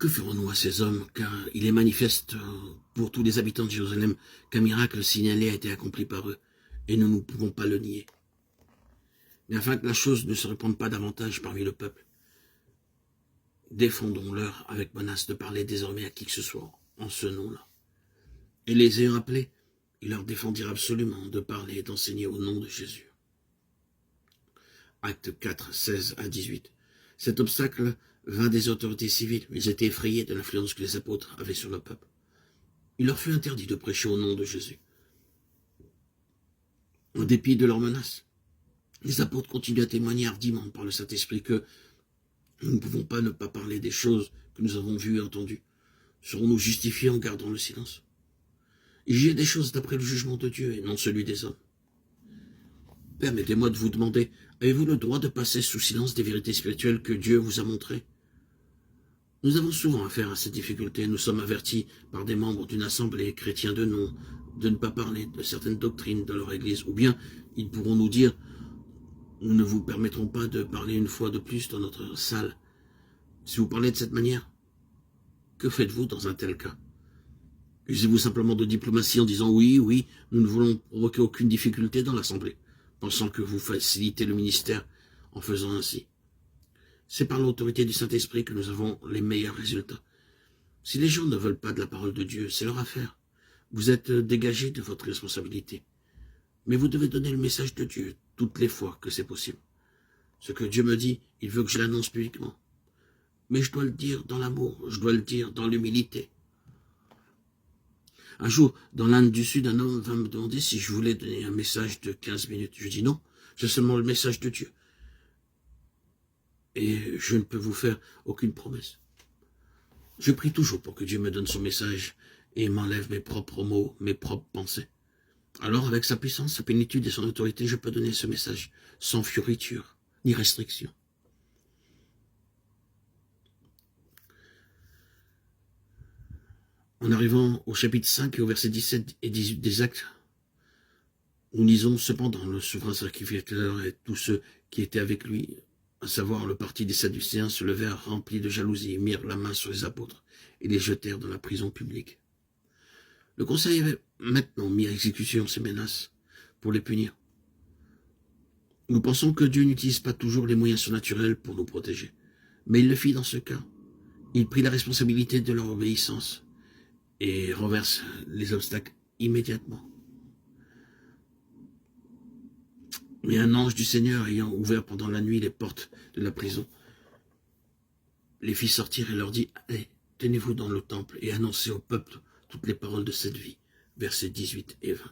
Que ferons-nous à ces hommes, car il est manifeste pour tous les habitants de Jérusalem qu'un miracle signalé a été accompli par eux, et nous ne pouvons pas le nier. Mais afin que la chose ne se répande pas davantage parmi le peuple, défendons-leur avec menace de parler désormais à qui que ce soit en ce nom-là. Et les ayant appelés, il leur défendirent absolument de parler et d'enseigner au nom de Jésus. Actes 4, 16 à 18. Cet obstacle vint des autorités civiles. Ils étaient effrayés de l'influence que les apôtres avaient sur le peuple. Il leur fut interdit de prêcher au nom de Jésus. En dépit de leurs menaces, les apôtres continuent à témoigner hardiment par le Saint-Esprit que nous ne pouvons pas ne pas parler des choses que nous avons vues et entendues. Serons-nous justifiés en gardant le silence? Il y a des choses d'après le jugement de Dieu et non celui des hommes. Permettez-moi de vous demander, avez-vous le droit de passer sous silence des vérités spirituelles que Dieu vous a montrées? Nous avons souvent affaire à cette difficulté. Nous sommes avertis par des membres d'une assemblée chrétienne de nom de ne pas parler de certaines doctrines de leur Église. Ou bien ils pourront nous dire, nous ne vous permettrons pas de parler une fois de plus dans notre salle. Si vous parlez de cette manière, que faites-vous dans un tel cas? Usez-vous simplement de diplomatie en disant oui, nous ne voulons provoquer aucune difficulté dans l'assemblée, pensant que vous facilitez le ministère en faisant ainsi? C'est par l'autorité du Saint-Esprit que nous avons les meilleurs résultats. Si les gens ne veulent pas de la parole de Dieu, c'est leur affaire. Vous êtes dégagés de votre responsabilité. Mais vous devez donner le message de Dieu toutes les fois que c'est possible. Ce que Dieu me dit, il veut que je l'annonce publiquement. Mais je dois le dire dans l'amour, je dois le dire dans l'humilité. Un jour, dans l'Inde du Sud, un homme vint me demander si je voulais donner un message de 15 minutes. Je dis non, j'ai seulement le message de Dieu. Et je ne peux vous faire aucune promesse. Je prie toujours pour que Dieu me donne son message et m'enlève mes propres mots, mes propres pensées. Alors, avec sa puissance, sa plénitude et son autorité, je peux donner ce message sans fioriture ni restriction. En arrivant au chapitre 5 et au verset 17 et 18 des Actes, nous lisons cependant le souverain sacrificateur et tous ceux qui étaient avec lui, à savoir le parti des Sadducéens, se levèrent remplis de jalousie, mirent la main sur les apôtres et les jetèrent dans la prison publique. Le conseil avait maintenant mis à exécution ces menaces pour les punir. Nous pensons que Dieu n'utilise pas toujours les moyens surnaturels pour nous protéger, mais il le fit dans ce cas. Il prit la responsabilité de leur obéissance et renverse les obstacles immédiatement. Mais un ange du Seigneur ayant ouvert pendant la nuit les portes de la prison, les fit sortir et leur dit « Allez, tenez-vous dans le temple et annoncez au peuple toutes les paroles de cette vie. » Versets 18 et 20.